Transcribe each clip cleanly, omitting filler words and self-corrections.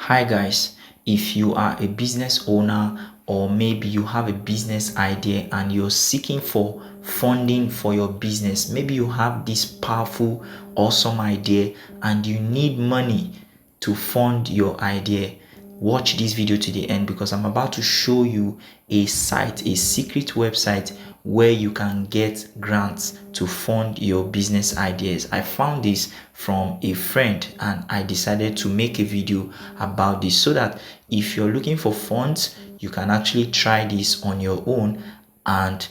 Hi guys, if you are a business owner or maybe you have a business idea and you're seeking for funding for your business, maybe you have this powerful, awesome idea and you need money to fund your idea, watch this video to the end because I'm about to show you a site, a secret website where you can get grants to fund your business ideas. I found this from a friend and I decided to make a video about this so that if you're looking for funds, you can actually try this on your own and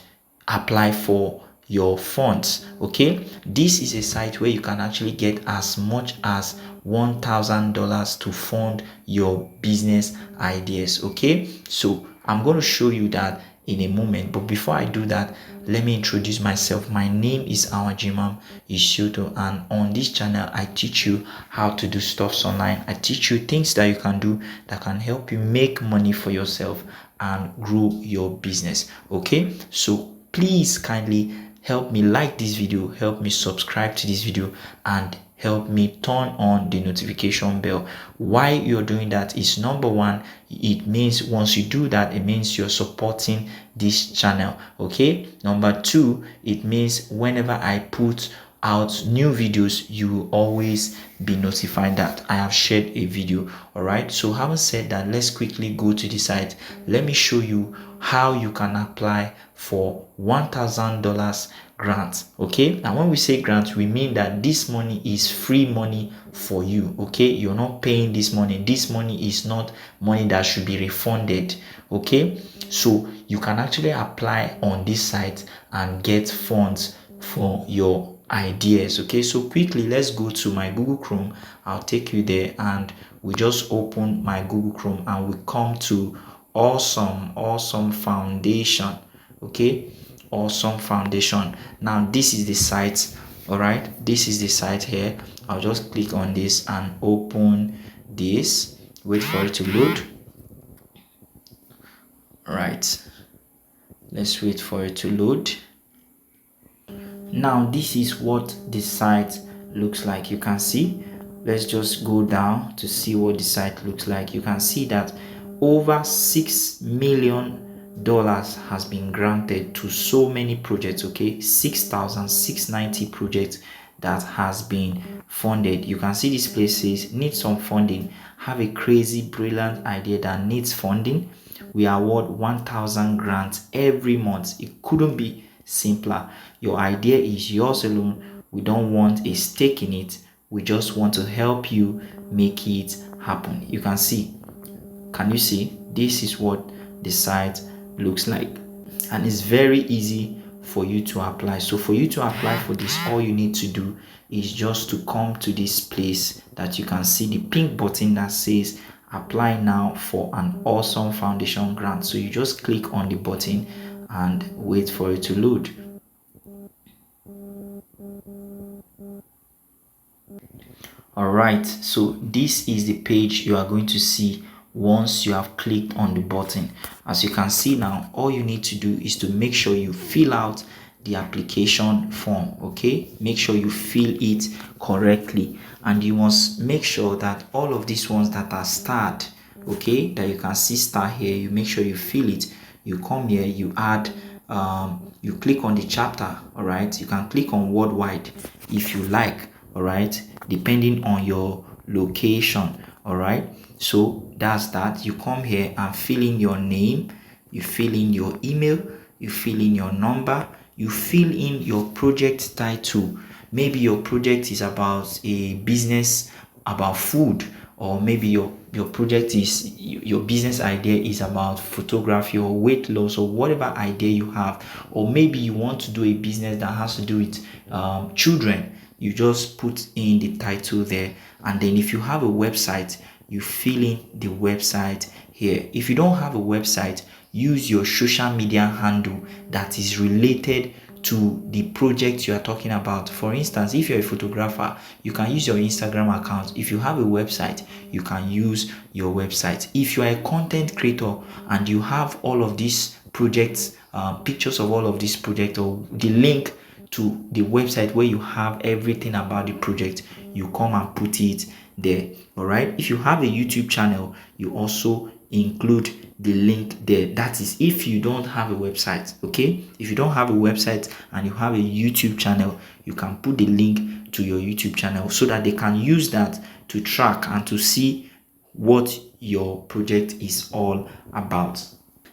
apply for your funds. Okay, this is a site where you can actually get as much as $1,000 to fund your business ideas. Okay, so I'm going to show you that in a moment, but before I do that, let me introduce myself. My name is Awajimam Ishoto, and on this channel I teach you how to do stuffs online. I teach you things that you can do that can help you make money for yourself and grow your business. Okay, so please kindly help me like this video, help me subscribe to this video, and help me turn on the notification bell. Why you're doing that is, number one, it means once you do that, it means you're supporting this channel. Okay, number two, it means whenever I put out new videos, you will always be notified that I have shared a video. All right, so having said that, let's quickly go to the site. Let me show you how you can apply for $1,000 grant. Okay, and when we say grant, we mean that this money is free money for you. Okay, you're not paying this money. This money is not money that should be refunded. Okay, so you can actually apply on this site and get funds for your ideas. Okay, so quickly let's go to my Google Chrome. I'll take you there and we just open my Google Chrome and we come to awesome foundation. Okay, awesome foundation. Now this is the site. All right, this is the site here. I'll just click on this and open this. Wait for it to load. All right, let's wait for it to load. Now this is what the site looks like. You can see, let's just go down to see what the site looks like. You can see that over $6 million has been granted to so many projects. Okay, 6,690 projects that has been funded. You can see this place says need some funding, have a crazy brilliant idea that needs funding. We award 1,000 grants every month. It couldn't be simpler. Your idea is yours alone. We don't want a stake in it. We just want to help you make it happen. You can see, can you see? This is what the site looks like, and it's very easy for you to apply. So for you to apply for this, all you need to do is just to come to this place that you can see the pink button that says apply now for an awesome foundation grant. So you just click on the button and wait for it to load. All right, so this is the page you are going to see once you have clicked on the button. As you can see now, all you need to do is to make sure you fill out the application form. Okay, make sure you fill it correctly, and you must make sure that all of these ones that are starred, okay, that you can see star here, you make sure you fill it. You come here, you add you click on the chapter. All right, you can click on worldwide if you like. All right, depending on your location. All right, so that's that. You come here and fill in your name, you fill in your email, you fill in your number, you fill in your project title. Maybe your project is about a business about food, or maybe your project is, your business idea is about photography or weight loss or whatever idea you have, or maybe you want to do a business that has to do with children. You just put in the title there, and then if you have a website, you fill in the website here. If you don't have a website, use your social media handle that is related to the project you are talking about. For instance, if you're a photographer, you can use your Instagram account. If you have a website, you can use your website. If you are a content creator and you have all of these projects, pictures of all of these projects, or the link to the website where you have everything about the project, you come and put it there. All right, if you have a YouTube channel, you also include the link there. That is if you don't have a website. Okay, if you don't have a website and you have a YouTube channel, you can put the link to your YouTube channel so that they can use that to track and to see what your project is all about.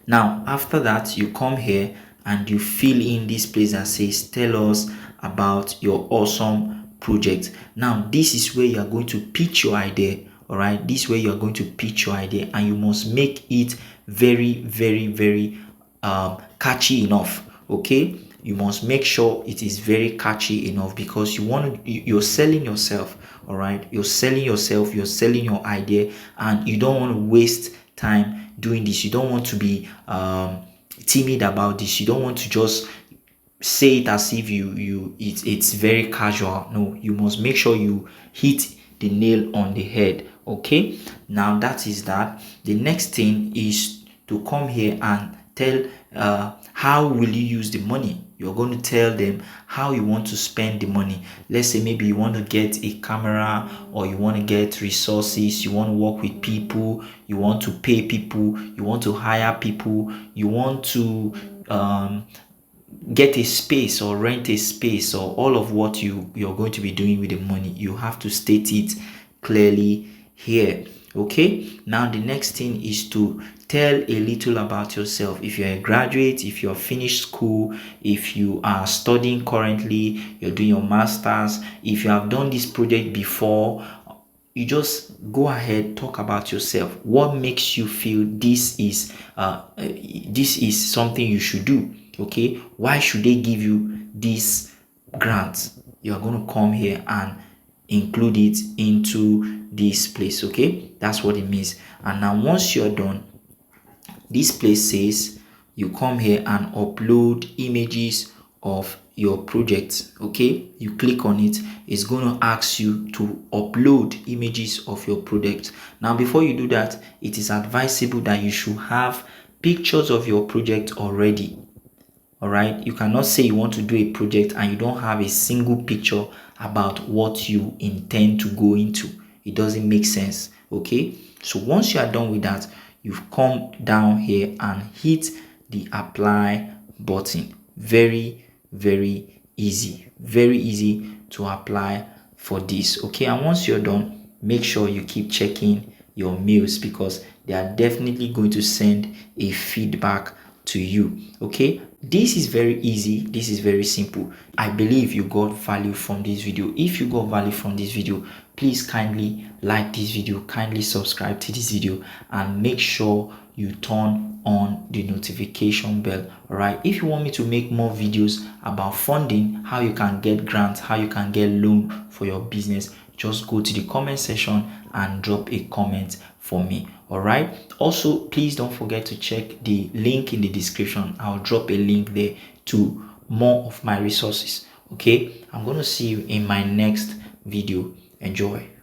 Now after that, you come here and you fill in this place that says tell us about your awesome project. Now this is where you are going to pitch your idea. All right, this is where you are going to pitch your idea, and you must make it very very catchy enough. Okay, you must make sure it is very catchy enough, because you're selling yourself. All right, you're selling yourself, you're selling your idea, and you don't want to waste time doing this. You don't want to be timid about this. You don't want to just say it as if it's very casual. No, you must make sure you hit the nail on the head. Okay, now that is that. The next thing is to come here and tell how will you use the money. You're going to tell them how you want to spend the money. Let's say maybe you want to get a camera, or you want to get resources, you want to work with people, you want to pay people, you want to hire people, you want to get a space or rent a space, or all of what you're going to be doing with the money. You have to state it clearly here. Okay, now the next thing is to tell a little about yourself. If you're a graduate, if you're finished school, if you are studying currently, you're doing your masters, if you have done this project before, you just go ahead, talk about yourself. What makes you feel this is something you should do? Okay, why should they give you this grant? You are going to come here and include it into this place. Okay, that's what it means. And now once you're done, this place says you come here and upload images of your project. Okay, you click on it, it's going to ask you to upload images of your project. Now before you do that, it is advisable that you should have pictures of your project already. All right, you cannot say you want to do a project and you don't have a single picture about what you intend to go into. It doesn't make sense. Okay, so once you are done with that, you've come down here and hit the apply button. Very easy, very easy to apply for this. Okay, and once you're done, make sure you keep checking your mails, because they are definitely going to send a feedback to you. Okay, this is very easy, this is very simple. I believe you got value from this video. If you got value from this video, please kindly like this video, kindly subscribe to this video, and make sure you turn on the notification bell. All right, if you want me to make more videos about funding, how you can get grants, how you can get loan for your business, just go to the comment section and drop a comment for me. All right, also please don't forget to check the link in the description. I'll drop a link there to more of my resources. Okay, I'm going to see you in my next video. Enjoy.